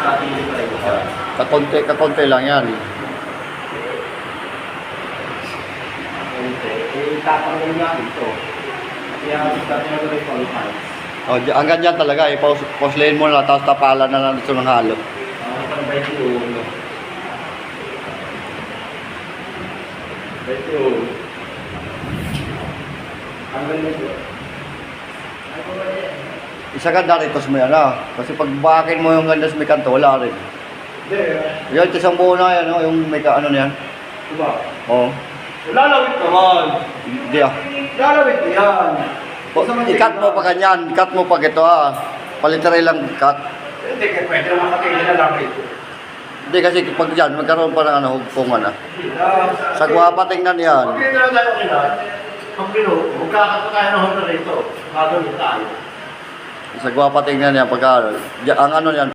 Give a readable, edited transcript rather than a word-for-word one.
Napili pa rin siya. Kakonti lang yan. Tatanggal niya ito. Kaya dati na rin qualify. O, ang ganyan talaga, iposlayin mo na, tapos tapalan na lang ito ng halo. Parang 21. 21. Tanggal na ito. Isa ganda rin, tapos may kasi pag bakin mo yung ganda sa may kanto, wala rin. Hindi. Yan, isang buo na yan, yung may ano na yan. Diba? Oo. Lalawit naman. Hindi Lalawit yan. I-cut mo pa ganyan, cut mo pa ito Paliteray lang cut. Hindi, pwede naman katingin na lang ito. Hindi kasi pag dyan, magkaroon pa ng hugpungan Sa guwapa tingnan yan. Pag hindi na tayo kinat, pag magkakato tayo ng hotel rito, gagawin tayo. Sa guwapa tingnan yan, pagka, ang ano yan,